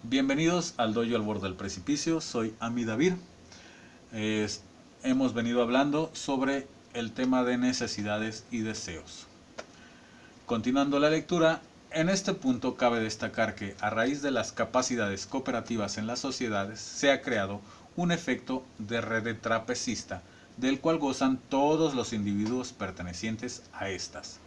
Bienvenidos al Dojo al Borde del Precipicio, soy Ami David. Hemos venido hablando sobre el tema de necesidades y deseos. Continuando la lectura, en este punto cabe destacar que a raíz de las capacidades cooperativas en las sociedades se ha creado un efecto de red trapecista, del cual gozan todos los individuos pertenecientes a estas.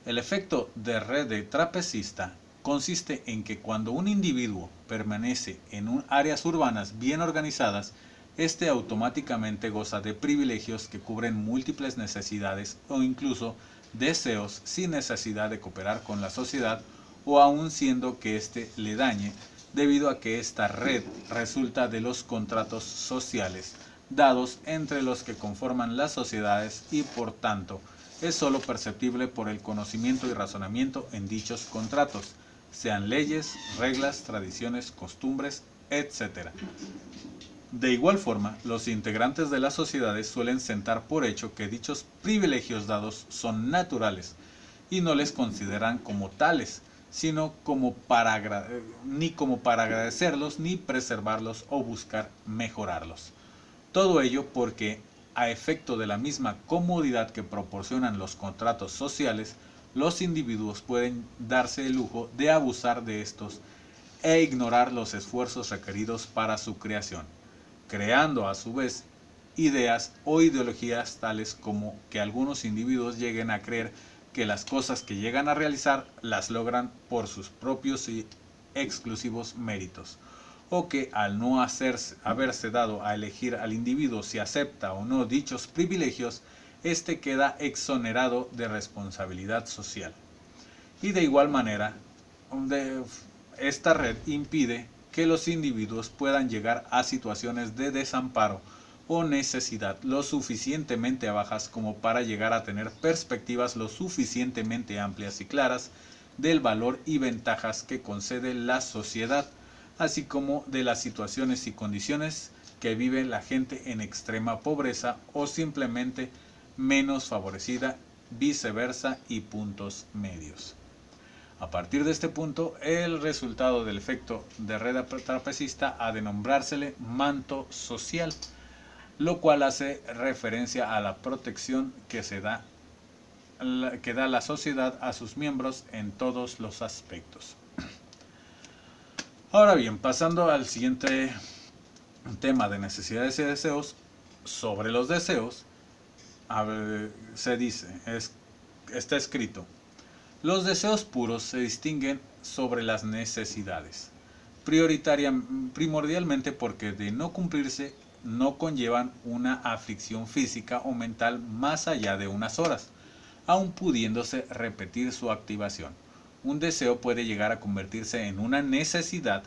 El efecto de red trapecista consiste en que cuando un individuo permanece en áreas urbanas bien organizadas, éste automáticamente goza de privilegios que cubren múltiples necesidades o incluso deseos sin necesidad de cooperar con la sociedad o aun siendo que éste le dañe, debido a que esta red resulta de los contratos sociales dados entre los que conforman las sociedades y por tanto es sólo perceptible por el conocimiento y razonamiento en dichos contratos, sean leyes, reglas, tradiciones, costumbres, etc. De igual forma, los integrantes de las sociedades suelen sentar por hecho que dichos privilegios dados son naturales y no les consideran como tales, sino ni como para agradecerlos, ni preservarlos o buscar mejorarlos. Todo ello porque, a efecto de la misma comodidad que proporcionan los contratos sociales, los individuos pueden darse el lujo de abusar de estos e ignorar los esfuerzos requeridos para su creación, creando a su vez ideas o ideologías tales como que algunos individuos lleguen a creer que las cosas que llegan a realizar las logran por sus propios y exclusivos méritos, o que al no haberse dado a elegir al individuo si acepta o no dichos privilegios, éste queda exonerado de responsabilidad social. Y de igual manera, esta red impide que los individuos puedan llegar a situaciones de desamparo o necesidad lo suficientemente bajas como para llegar a tener perspectivas lo suficientemente amplias y claras del valor y ventajas que concede la sociedad, así como de las situaciones y condiciones que vive la gente en extrema pobreza o simplemente menos favorecida, viceversa y puntos medios. A partir de este punto, el resultado del efecto de red trapecista ha de nombrársele manto social, lo cual hace referencia a la protección que da la sociedad a sus miembros en todos los aspectos. Ahora bien, pasando al siguiente tema de necesidades y deseos, sobre los deseos, se dice, está escrito: los deseos puros se distinguen sobre las necesidades, primordialmente porque de no cumplirse no conllevan una aflicción física o mental más allá de unas horas, aun pudiéndose repetir su activación. Un deseo puede llegar a convertirse en una necesidad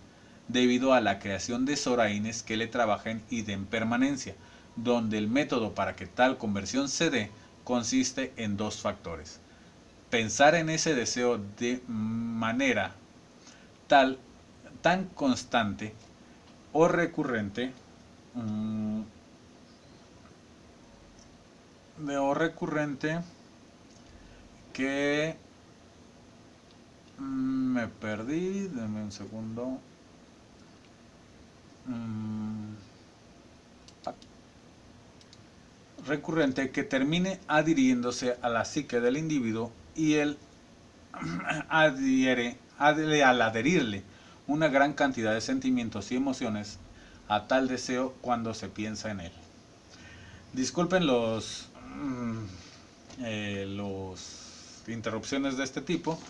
debido a la creación de zoraines que le trabajen y den permanencia, donde el método para que tal conversión se dé consiste en dos factores: pensar en ese deseo de manera tan constante o recurrente que me perdí, dame un segundo. Recurrente que termine adhiriéndose a la psique del individuo y él al adherirle una gran cantidad de sentimientos y emociones a tal deseo cuando se piensa en él. Disculpen los interrupciones de este tipo,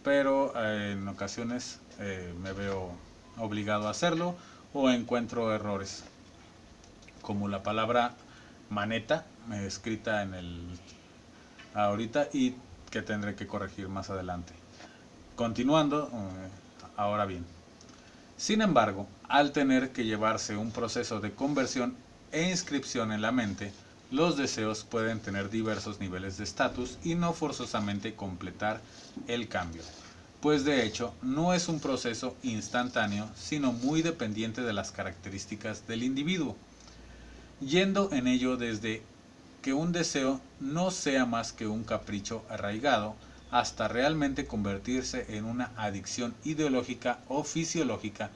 pero en ocasiones me veo obligado a hacerlo o encuentro errores, como la palabra maneta escrita en ahorita y que tendré que corregir más adelante. Continuando, ahora bien, sin embargo, al tener que llevarse un proceso de conversión e inscripción en la mente, los deseos pueden tener diversos niveles de estatus y no forzosamente completar el cambio, pues de hecho no es un proceso instantáneo, sino muy dependiente de las características del individuo, yendo en ello desde que un deseo no sea más que un capricho arraigado, hasta realmente convertirse en una adicción ideológica o fisiológica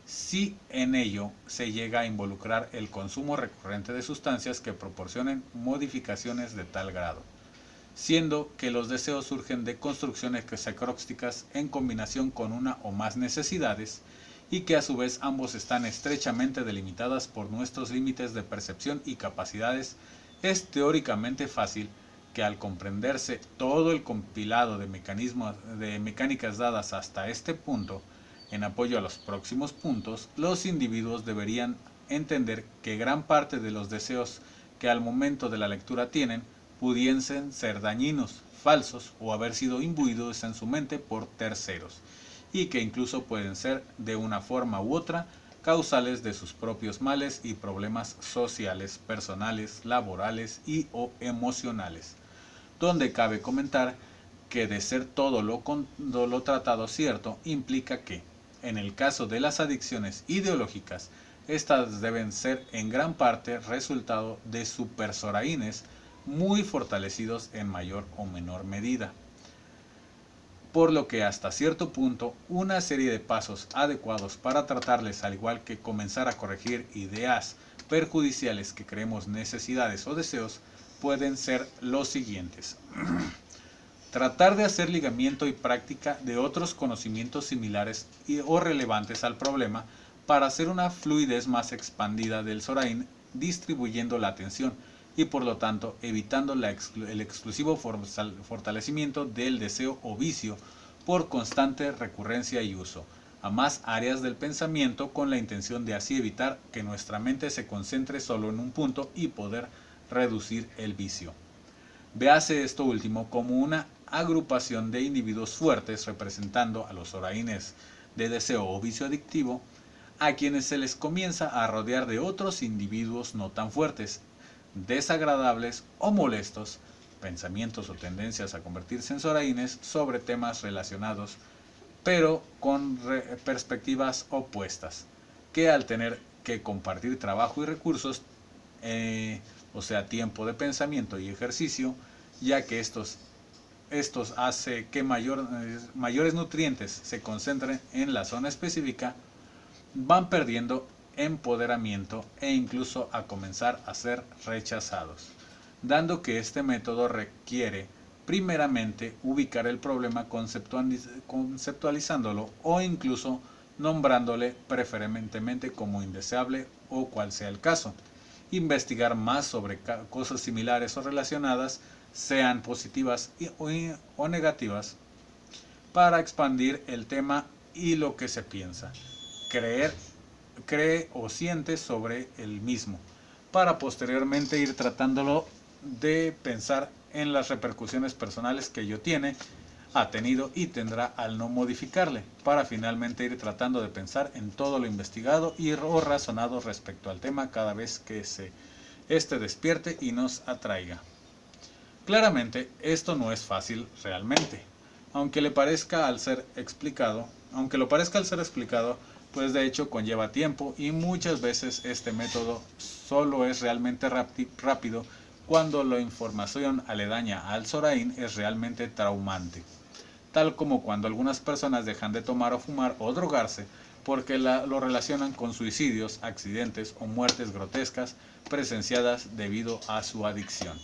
si en ello se llega a involucrar el consumo recurrente de sustancias que proporcionen modificaciones de tal grado, siendo que los deseos surgen de construcciones acrósticas en combinación con una o más necesidades y que a su vez ambos están estrechamente delimitadas por nuestros límites de percepción y capacidades. Es teóricamente fácil que al comprenderse todo el compilado de mecánicas dadas hasta este punto, en apoyo a los próximos puntos, los individuos deberían entender que gran parte de los deseos que al momento de la lectura tienen pudiesen ser dañinos, falsos o haber sido imbuidos en su mente por terceros, y que incluso pueden ser de una forma u otra causales de sus propios males y problemas sociales, personales, laborales y o emocionales, donde cabe comentar que de ser todo lo tratado cierto implica que, en el caso de las adicciones ideológicas, estas deben ser en gran parte resultado de supersoraínes muy fortalecidos en mayor o menor medida. Por lo que hasta cierto punto una serie de pasos adecuados para tratarles, al igual que comenzar a corregir ideas perjudiciales que creemos necesidades o deseos, pueden ser los siguientes. Tratar de hacer ligamiento y práctica de otros conocimientos similares o relevantes al problema para hacer una fluidez más expandida del Zorain, distribuyendo la atención y por lo tanto evitando el exclusivo fortalecimiento del deseo o vicio por constante recurrencia y uso a más áreas del pensamiento, con la intención de así evitar que nuestra mente se concentre solo en un punto y poder reducir el vicio. Véase esto último como una agrupación de individuos fuertes representando a los zoraines de deseo o vicio adictivo, a quienes se les comienza a rodear de otros individuos no tan fuertes, desagradables o molestos, pensamientos o tendencias a convertirse en zoraines sobre temas relacionados, pero con perspectivas opuestas, que al tener que compartir trabajo y recursos, o sea, tiempo de pensamiento y ejercicio, ya que estos hace que mayores nutrientes se concentren en la zona específica, van perdiendo empoderamiento e incluso a comenzar a ser rechazados, dando que este método requiere primeramente ubicar el problema conceptualizándolo o incluso nombrándole preferentemente como indeseable o cual sea el caso, investigar más sobre cosas similares o relacionadas, sean positivas o negativas, para expandir el tema y lo que se piensa, cree o siente sobre el mismo, para posteriormente ir tratándolo de pensar en las repercusiones personales que ello ha tenido y tendrá al no modificarle, para finalmente ir tratando de pensar en todo lo investigado o razonado respecto al tema cada vez que este despierte y nos atraiga. Claramente, esto no es fácil realmente, aunque lo parezca al ser explicado, pues de hecho conlleva tiempo y muchas veces este método solo es realmente rápido cuando la información aledaña al Zorain es realmente traumante, tal como cuando algunas personas dejan de tomar o fumar o drogarse porque lo relacionan con suicidios, accidentes o muertes grotescas presenciadas debido a su adicción.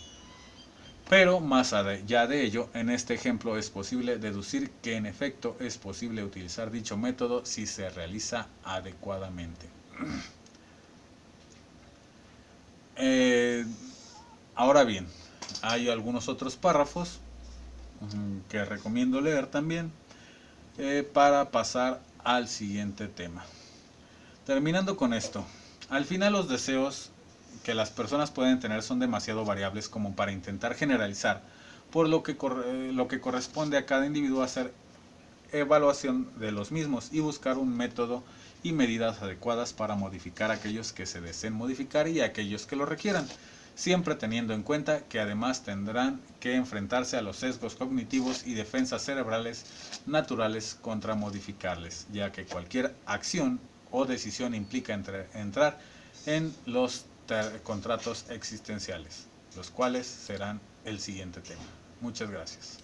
Pero más allá de ello, en este ejemplo es posible deducir que en efecto es posible utilizar dicho método si se realiza adecuadamente. Ahora bien, hay algunos otros párrafos que recomiendo leer también para pasar al siguiente tema. Terminando con esto, al final los deseos que las personas pueden tener son demasiado variables como para intentar generalizar, por lo que corresponde a cada individuo hacer evaluación de los mismos y buscar un método y medidas adecuadas para modificar aquellos que se deseen modificar y aquellos que lo requieran, siempre teniendo en cuenta que además tendrán que enfrentarse a los sesgos cognitivos y defensas cerebrales naturales contra modificarles, ya que cualquier acción o decisión implica entrar en los contratos existenciales, los cuales serán el siguiente tema. Muchas gracias.